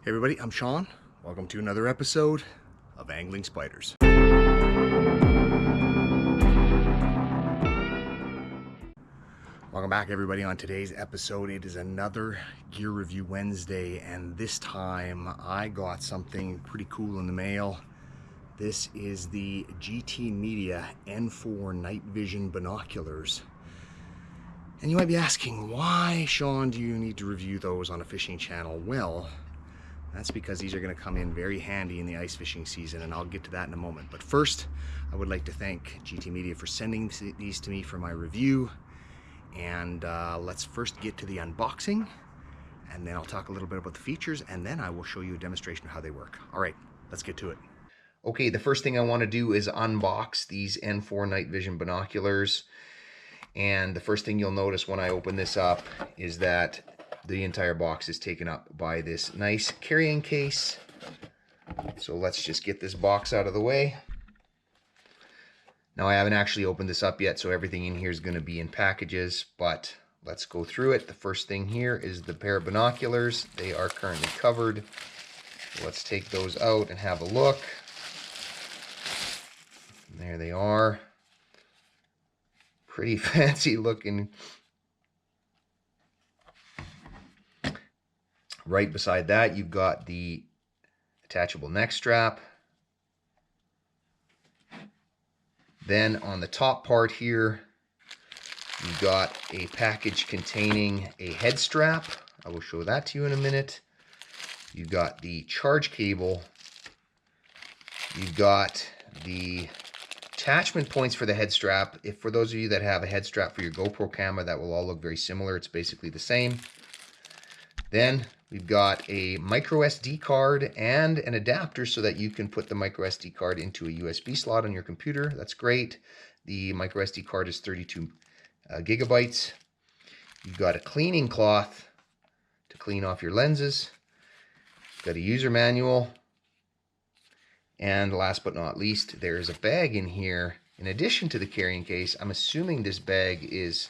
Hey everybody, I'm Sean. Welcome to another episode of Angling Spiders. Welcome back everybody. On today's episode, it is another Gear Review Wednesday, and this time I got something pretty cool in the mail. This is the GTMedia N4 Night Vision Binoculars. And you might be asking, why, Sean, do you need to review those on a fishing channel? Well, that's because these are going to come in very handy in the ice fishing season, and I'll get to that in a moment. But first, I would like to thank GTMedia for sending these to me for my review. And let's first get to the unboxing, and then I'll talk a little bit about the features, and then I will show you a demonstration of how they work. All right, let's get to it. Okay, the first thing I want to do is unbox these N4 Night Vision Binoculars. And the first thing you'll notice when I open this up is that the entire box is taken up by this nice carrying case. So let's just get this box out of the way. Now I haven't actually opened this up yet, so everything in here is going to be in packages, but let's go through it. The first thing here is the pair of binoculars. They are currently covered. Let's take those out and have a look. And there they are. Pretty fancy looking. Right beside that, you've got the attachable neck strap. Then on the top part here, you've got a package containing a head strap. I will show that to you in a minute. You've got the charge cable. You've got the attachment points for the head strap. If for those of you that have a head strap for your GoPro camera, that will all look very similar. It's basically the same. Then we've got a micro SD card and an adapter so that you can put the micro SD card into a USB slot on your computer. That's great. The micro SD card is 32 gigabytes. You've got a cleaning cloth to clean off your lenses. You've got a user manual. And last but not least, there's a bag in here. In addition to the carrying case, I'm assuming this bag is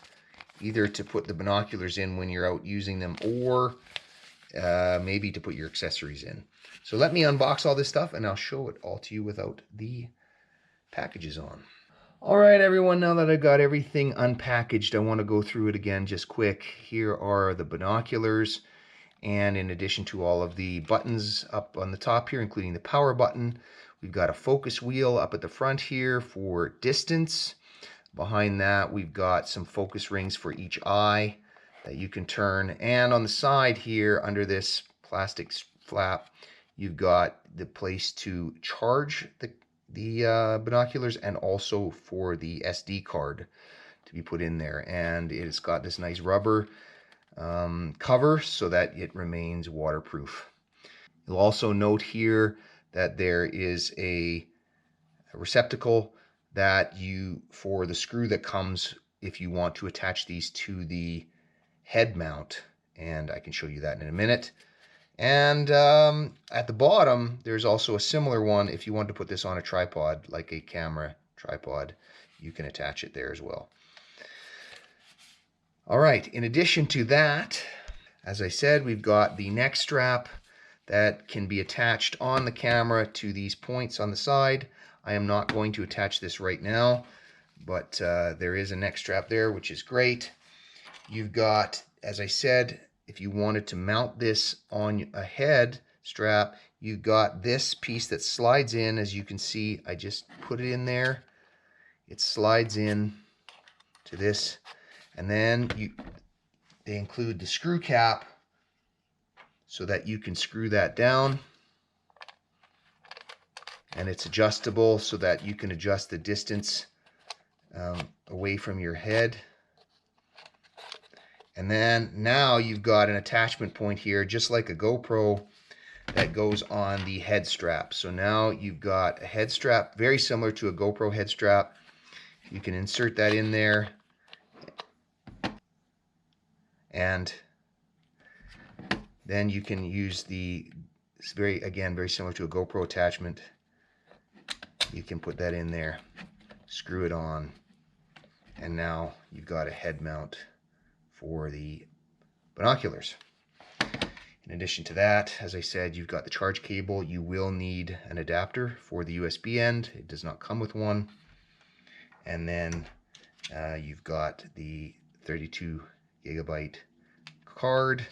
either to put the binoculars in when you're out using them, or maybe to put your accessories in. So let me unbox all this stuff and I'll show it all to you without the packages on. All right, everyone, now that I've got everything unpackaged, I want to go through it again just quick. Here are the binoculars, and in addition to all of the buttons up on the top here, including the power button, we've got a focus wheel up at the front here for distance. Behind that, we've got some focus rings for each eye that you can turn. And on the side here, under this plastic flap, you've got the place to charge the binoculars, and also for the SD card to be put in there. And it's got this nice rubber cover so that it remains waterproof. You'll also note here that there is a receptacle that for the screw that comes if you want to attach these to the head mount, and I can show you that in a minute. And at the bottom, there's also a similar one if you want to put this on a tripod, like a camera tripod. You can attach it there as well. All right, in addition to that, as I said, we've got the neck strap that can be attached on the camera to these points on the side. I am not going to attach this right now, but there is a neck strap there, which is great. You've got, as I said, if you wanted to mount this on a head strap, you've got this piece that slides in. As you can see, I just put it in there. It slides in to this, and then they include the screw cap so that you can screw that down. And it's adjustable so that you can adjust the distance away from your head. And then now you've got an attachment point here, just like a GoPro, that goes on the head strap. So now you've got a head strap very similar to a GoPro head strap. You can insert that in there, and then you can use very similar to a GoPro attachment. You can put that in there, screw it on, and now you've got a head mount for the binoculars. In addition to that, as I said, you've got the charge cable. You will need an adapter for the USB end. It does not come with one. And then you've got the 32 gigabyte card.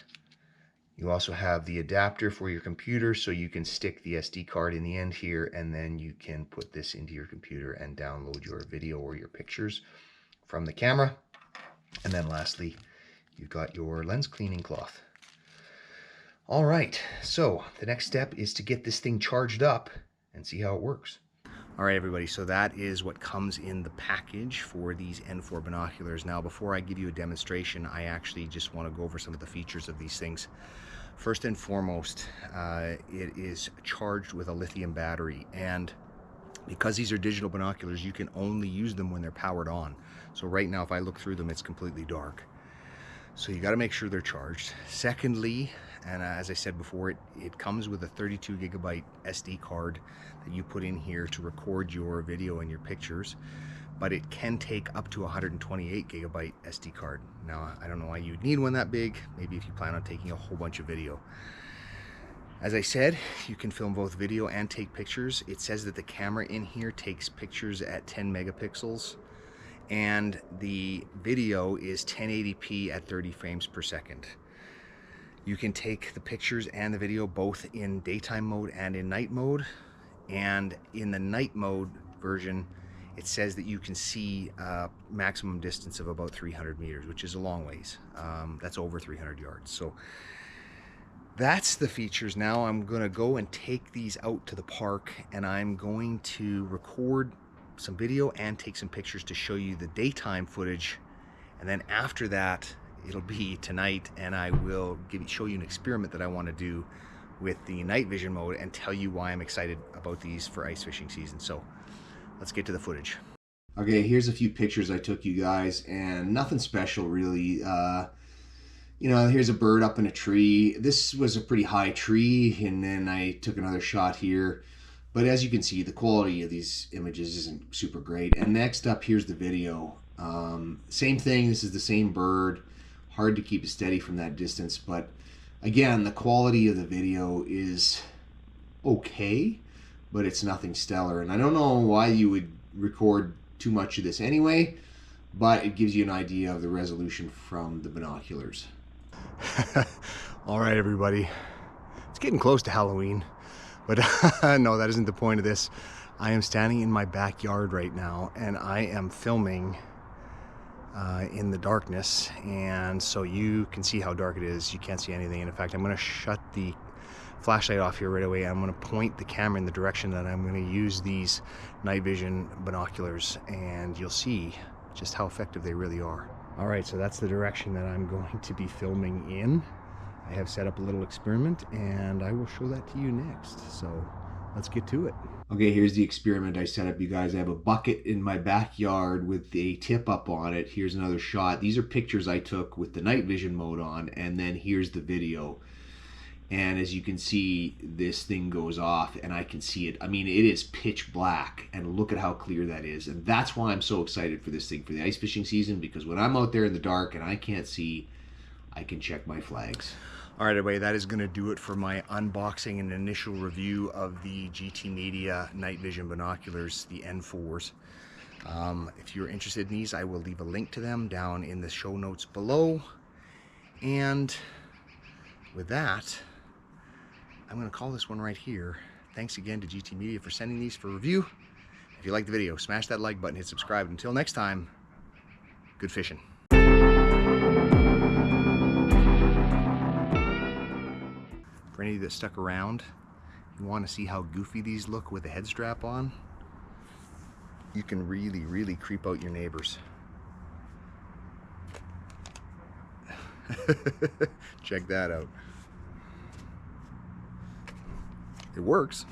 You also have the adapter for your computer, so you can stick the SD card in the end here, and then you can put this into your computer and download your video or your pictures from the camera. And then lastly, you've got your lens cleaning cloth. All right, so the next step is to get this thing charged up and see how it works. All right, everybody, so that is what comes in the package for these N4 binoculars. Now, before I give you a demonstration, I actually just want to go over some of the features of these things. First and foremost, it is charged with a lithium battery, and because these are digital binoculars, you can only use them when they're powered on. So right now, if I look through them, it's completely dark. So you got to make sure they're charged. Secondly, and as I said before, it comes with a 32 gigabyte SD card that you put in here to record your video and your pictures, but it can take up to 128 gigabyte SD card. Now, I don't know why you'd need one that big. Maybe if you plan on taking a whole bunch of video. As I said, you can film both video and take pictures. It says that the camera in here takes pictures at 10 megapixels. And the video is 1080p at 30 frames per second. You can take the pictures and the video both in daytime mode and in night mode. And in the night mode version, it says that you can see a maximum distance of about 300 meters, which is a long ways. That's over 300 yards. So that's the features. Now I'm gonna go and take these out to the park, and I'm going to record some video and take some pictures to show you the daytime footage, and then after that it'll be tonight, and I will show you an experiment that I want to do with the night vision mode and tell you why I'm excited about these for ice fishing season. So let's get to the footage. Okay, here's a few pictures I took, you guys, and nothing special really. You know, here's a bird up in a tree. This was a pretty high tree, and then I took another shot here. But as you can see, the quality of these images isn't super great. And next up, here's the video. Same thing, this is the same bird. Hard to keep it steady from that distance. But again, the quality of the video is okay, but it's nothing stellar. And I don't know why you would record too much of this anyway, but it gives you an idea of the resolution from the binoculars. All right, everybody. It's getting close to Halloween. But no, that isn't the point of this. I am standing in my backyard right now, and I am filming in the darkness, and so you can see how dark it is. You can't see anything. And in fact, I'm going to shut the flashlight off here right away. I'm going to point the camera in the direction that I'm going to use these night vision binoculars, and you'll see just how effective they really are. All right, so that's the direction that I'm going to be filming in. I have set up a little experiment, and I will show that to you next. So let's get to it. Okay, here's the experiment I set up, you guys. I have a bucket in my backyard with a tip up on it. Here's another shot. These are pictures I took with the night vision mode on, and then here's the video. And as you can see, this thing goes off, and I can see it. I mean, it is pitch black, and look at how clear that is. And that's why I'm so excited for this thing for the ice fishing season, because when I'm out there in the dark and I can't see, I can check my flags. All right, everybody, that is going to do it for my unboxing and initial review of the GTMedia night vision binoculars, the N4s. If you're interested in these, I will leave a link to them down in the show notes below. And with that, I'm going to call this one right here. Thanks again to GTMedia for sending these for review. If you like the video, smash that like button, hit subscribe. Until next time, good fishing. For any of you that stuck around, you want to see how goofy these look with a head strap on, you can really creep out your neighbors. Check that out. It works.